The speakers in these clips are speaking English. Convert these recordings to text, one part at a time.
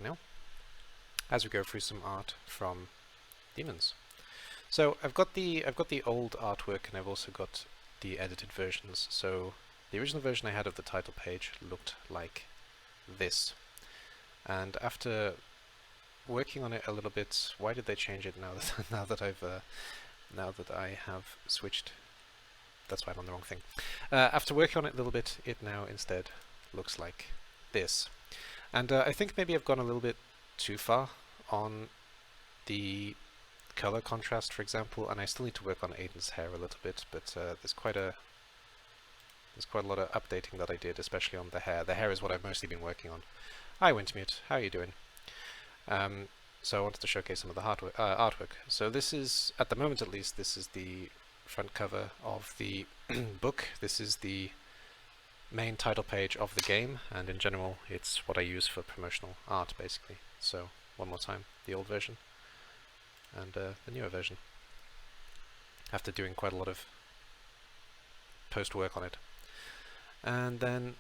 now, as we go through some art from Demons. So I've got the old artwork, and I've also got the edited versions. So the original version I had of the title page looked like this, and after working on it a little bit, why did they change it now that now that I have switched? That's why I'm on the wrong thing. After working on it a little bit, it now instead looks like this. And I think maybe I've gone a little bit too far on the color contrast, for example, and I still need to work on Aiden's hair a little bit, but there's quite a lot of updating that I did, especially on the hair. The hair is what I've mostly been working on. Hi Wintermute, how are you doing? So I wanted to showcase some of the artwork. So this is, at the moment at least, this is the front cover of the book. This is the main title page of the game, and in general it's what I use for promotional art, basically. So one more time, the old version and the newer version, after doing quite a lot of post work on it. And then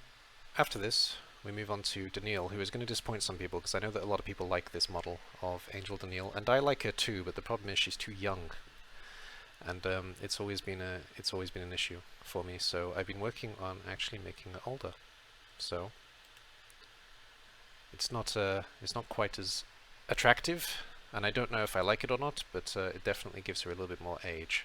after this we move on to Daniil, who is going to disappoint some people, because I know that a lot of people like this model of Angel Daniil, and I like her too, but the problem is she's too young, and it's always been an issue for me. So I've been working on actually making her older. So it's not quite as attractive, and I don't know if I like it or not, but it definitely gives her a little bit more age.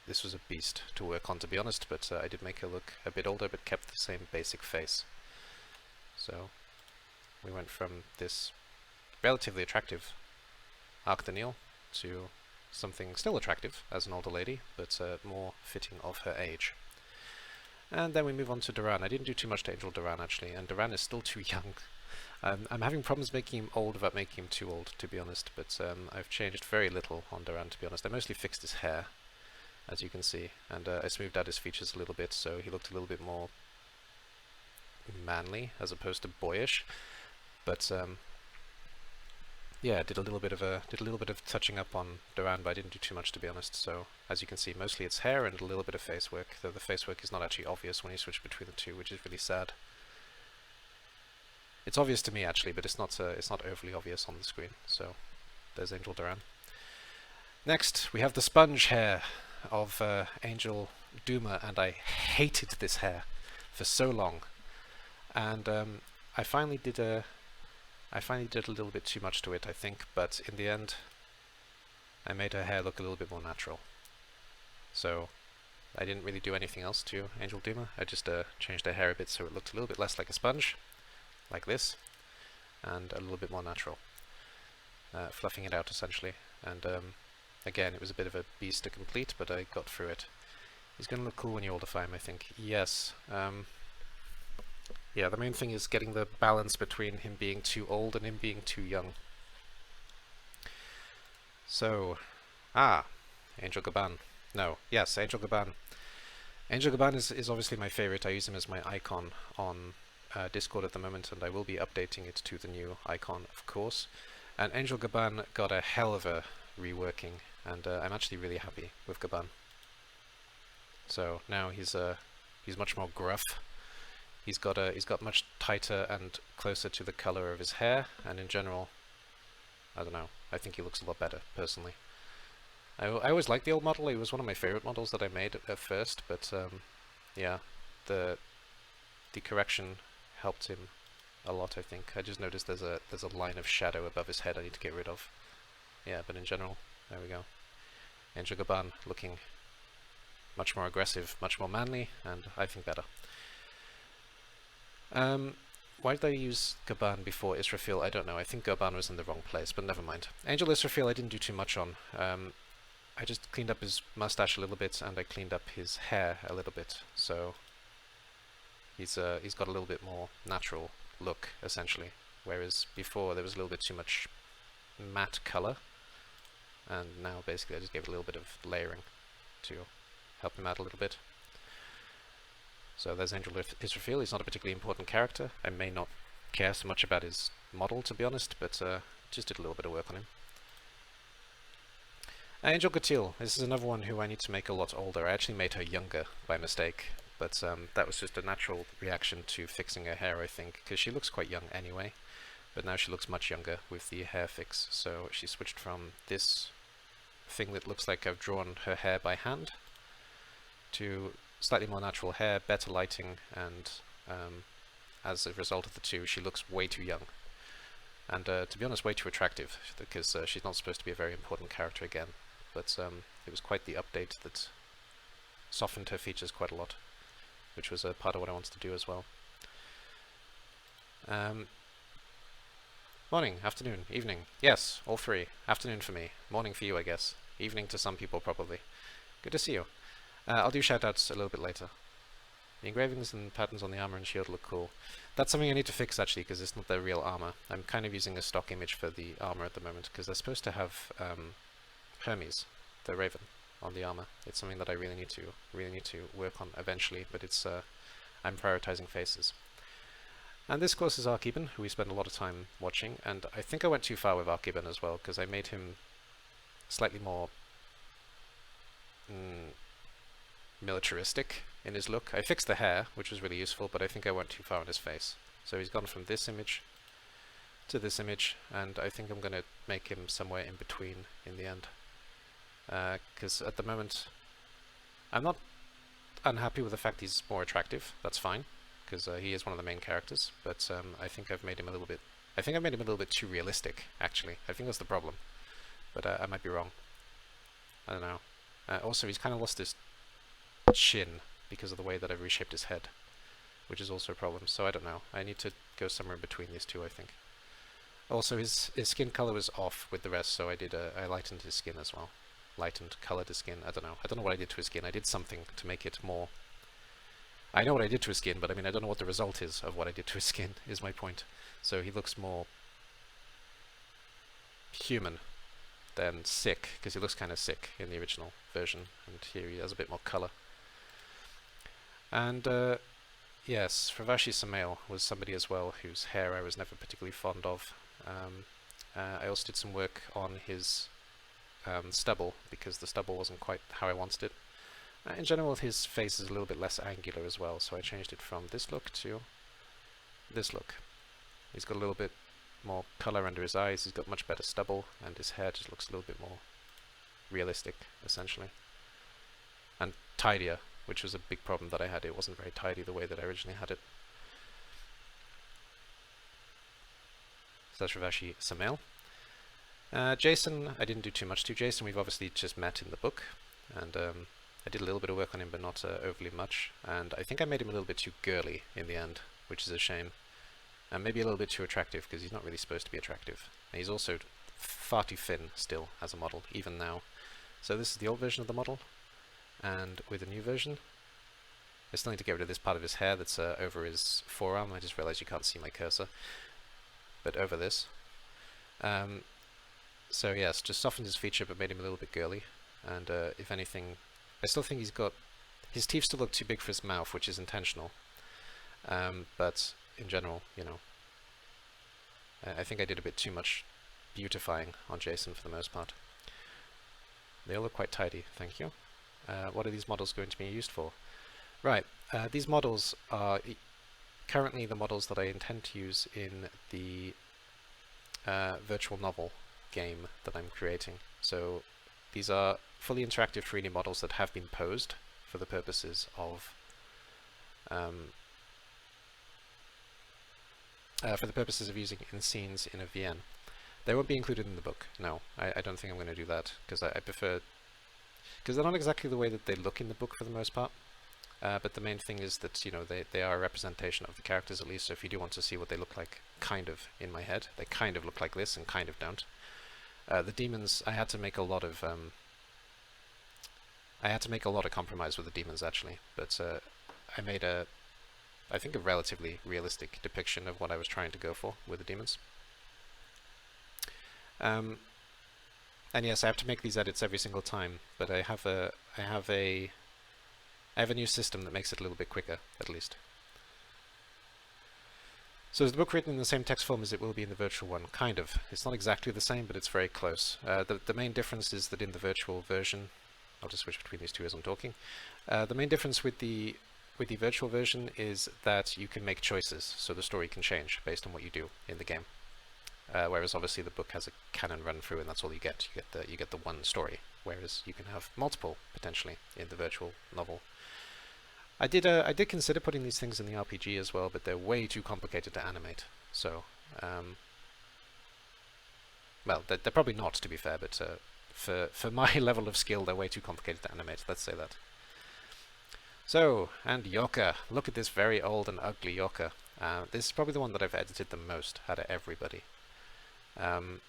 This was a beast to work on, to be honest, but I did make her look a bit older, but kept the same basic face. So we went from this relatively attractive Arc Daniil to something still attractive as an older lady, but more fitting of her age. And then we move on to Duran. I didn't do too much to Angel Duran, actually, and Duran is still too young. I'm having problems making him old without making him too old, to be honest, but I've changed very little on Duran, to be honest. I mostly fixed his hair, as you can see, and I smoothed out his features a little bit, so he looked a little bit more manly as opposed to boyish. But yeah, did a little bit of touching up on Duran, but I didn't do too much, to be honest. So as you can see, mostly it's hair and a little bit of face work, though the face work is not actually obvious when you switch between the two, which is really sad. It's obvious to me actually, but it's not overly obvious on the screen. So there's Angel Duran. Next we have the sponge hair of Angel Duma, and I hated this hair for so long, and I finally did a little bit too much to it, I think, but in the end I made her hair look a little bit more natural. So I didn't really do anything else to Angel Duma. I just changed her hair a bit so it looked a little bit less like a sponge, like this, and a little bit more natural, fluffing it out essentially. And again, it was a bit of a beast to complete, but I got through it. He's going to look cool when you oldify him, I think. Yes. Yeah, the main thing is getting the balance between him being too old and him being too young. So, Angel Gaban. No, yes, Angel Gaban. Angel Gaban is obviously my favorite. I use him as my icon on Discord at the moment, and I will be updating it to the new icon, of course. And Angel Gaban got a hell of a reworking, and I'm actually really happy with Gaban. So now he's much more gruff. He's got much tighter and closer to the color of his hair, and in general, I don't know, I think he looks a lot better personally. I always liked the old model. He was one of my favorite models that I made at first, but yeah, the correction helped him a lot, I think. I just noticed there's a line of shadow above his head I need to get rid of. Yeah, but in general, there we go. Angel Gaban looking much more aggressive, much more manly, and I think better. Why did I use Gaban before Israfil? I don't know. I think Gaban was in the wrong place, but never mind. Angel Israfil I didn't do too much on. I just cleaned up his mustache a little bit, and I cleaned up his hair a little bit, so he's got a little bit more natural look, essentially. Whereas before there was a little bit too much matte color, and now basically I just gave it a little bit of layering to help him out a little bit. So there's Angel Israfil. He's not a particularly important character. I may not care so much about his model, to be honest, but just did a little bit of work on him. Angel Gatil. This is another one who I need to make a lot older. I actually made her younger by mistake, but that was just a natural reaction to fixing her hair, I think, because she looks quite young anyway, but now she looks much younger with the hair fix, so she switched from this thing that looks like I've drawn her hair by hand to slightly more natural hair, better lighting, and as a result of the two, she looks way too young. And to be honest, way too attractive, because she's not supposed to be a very important character again. But it was quite the update that softened her features quite a lot, which was a part of what I wanted to do as well. Morning, afternoon, evening. Yes, all three. Afternoon for me. Morning for you, I guess. Evening to some people, probably. Good to see you. I'll do shoutouts a little bit later. The engravings and patterns on the armor and shield look cool. That's something I need to fix, actually, because it's not their real armor. I'm kind of using a stock image for the armor at the moment, because they're supposed to have Hermes, the raven, on the armor. It's something that I really need to work on eventually, but it's I'm prioritizing faces. And this, of course, is Archeben, who we spend a lot of time watching, and I think I went too far with Archeben as well, because I made him slightly more militaristic in his look. I fixed the hair, which was really useful, but I think I went too far on his face. So he's gone from this image to this image, and I think I'm going to make him somewhere in between in the end. Because at the moment, I'm not unhappy with the fact he's more attractive. That's fine, because he is one of the main characters, but I think I've made him a little bit... I think I made him a little bit too realistic, actually. I think that's the problem, but I might be wrong. I don't know. Also, he's kind of lost his chin because of the way that I've reshaped his head, which is also a problem, so I don't know. I need to go somewhere in between these two, I think. Also, his skin color was off with the rest, so I lightened his skin as well. Lightened, colored his skin, I don't know what I did to his skin. I did something to make it more... I know what I did to his skin, but I mean, I don't know what the result is of what I did to his skin, is my point. So he looks more human than sick, because he looks kind of sick in the original version, and here he has a bit more color. And yes, Fravashi Samael was somebody as well whose hair I was never particularly fond of. I also did some work on his stubble, because the stubble wasn't quite how I wanted it. In general, his face is a little bit less angular as well, so I changed it from this look to this look. He's got a little bit more color under his eyes, he's got much better stubble, and his hair just looks a little bit more realistic, essentially. And tidier, which was a big problem that I had. It wasn't very tidy the way that I originally had it. So that's Fravashi Samael. Jason, I didn't do too much to. Jason, we've obviously just met in the book, and I did a little bit of work on him, but not overly much, and I think I made him a little bit too girly in the end, which is a shame. And maybe a little bit too attractive, because he's not really supposed to be attractive. And he's also far too thin still as a model, even now. So this is the old version of the model, and with a new version, I still need to get rid of this part of his hair that's over his forearm. I just realized you can't see my cursor, but over this. So yes, just softened his feature, but made him a little bit girly. And if anything, I still think he's got... his teeth still look too big for his mouth, which is intentional. But in general, you know, I think I did a bit too much beautifying on Jason for the most part. They all look quite tidy, thank you. What are these models going to be used for? Right, these models are currently the models that I intend to use in the virtual novel game that I'm creating. So these are fully interactive 3D models that have been posed for the purposes of using in scenes in a VN. They won't be included in the book, no. I don't think I'm going to do that, because I prefer... because they're not exactly the way that they look in the book for the most part. But the main thing is that, you know, they are a representation of the characters at least, so if you do want to see what they look like, kind of, in my head, they kind of look like this and kind of don't. The demons, I had to make a lot of compromise with the demons, actually, but I made I think a relatively realistic depiction of what I was trying to go for with the demons. And yes, I have to make these edits every single time, but I have a new system that makes it a little bit quicker, at least. So is the book written in the same text form as it will be in the virtual one? Kind of. It's not exactly the same, but it's very close. The main difference is that in the virtual version, I'll just switch between these two as I'm talking. The main difference with the with the virtual version is that you can make choices, so the story can change based on what you do in the game. Whereas obviously the book has a canon run through, and that's all you get. You get the one story, whereas you can have multiple potentially in the virtual novel. I did consider putting these things in the RPG as well, but they're way too complicated to animate. So, well, they're probably not, to be fair, but for my level of skill, they're way too complicated to animate. Let's say that. So, and Yoka. Look at this very old and ugly Yoka. This is probably the one that I've edited the most out of everybody. And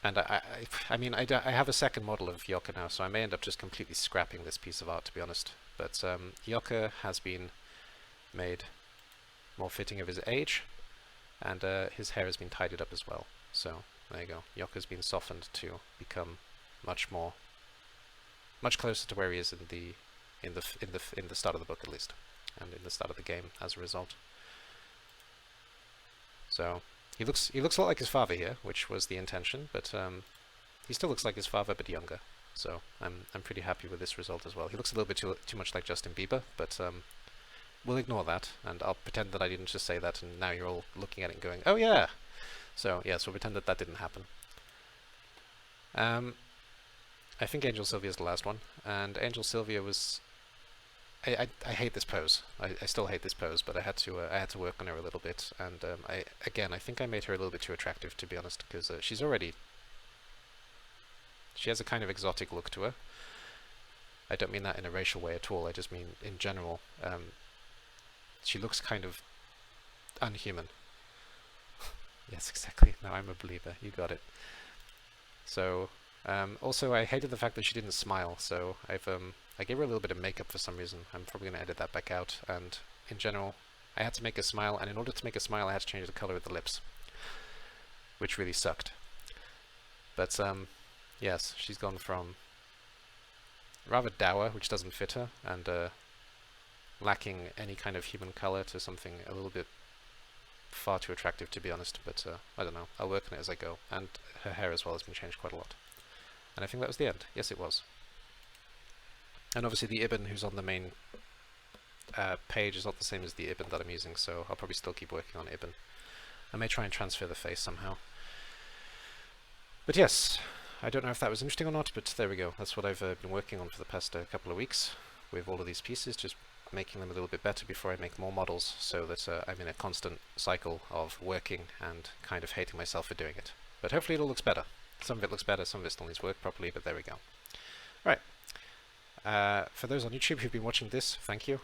I mean, I have a second model of Yoka now, so I may end up just completely scrapping this piece of art, to be honest. But Yoka has been made more fitting of his age, and his hair has been tidied up as well. So there you go. Yoka's been softened to become much closer to where he is in the start of the book, at least, and in the start of the game as a result. So he looks a lot like his father here, which was the intention, but he still looks like his father but younger. So I'm pretty happy with this result as well. He looks a little bit too much like Justin Bieber, but we'll ignore that, and I'll pretend that I didn't just say that, and now you're all looking at it and going, "Oh yeah." So yeah, so we'll pretend that that didn't happen. I think Angel Sylvia is the last one, and Angel Sylvia was. I hate this pose. I still hate this pose, but I had to work on her a little bit, and I think I made her a little bit too attractive, to be honest, because she has a kind of exotic look to her. I don't mean that in a racial way at all. I just mean in general. She looks kind of unhuman. Yes, exactly. Now I'm a believer. You got it. So also, I hated the fact that she didn't smile. So I gave her a little bit of makeup for some reason. I'm probably going to edit that back out. And in general, I had to make a smile, and in order to make a smile, I had to change the color of the lips, which really sucked. But yes, she's gone from rather dour, which doesn't fit her, and lacking any kind of human color, to something a little bit far too attractive, to be honest. But I don't know. I'll work on it as I go. And her hair as well has been changed quite a lot. And I think that was the end. Yes, it was. And obviously the Ibn who's on the main page is not the same as the Ibn that I'm using, so I'll probably still keep working on Ibn. I may try and transfer the face somehow. But yes, I don't know if that was interesting or not, but there we go. That's what I've been working on for the past couple of weeks with all of these pieces, just making them a little bit better before I make more models, so that I'm in a constant cycle of working and kind of hating myself for doing it. But hopefully it all looks better. Some of it looks better, some of it still needs work properly, but there we go. Right. For those on YouTube who've been watching this, thank you.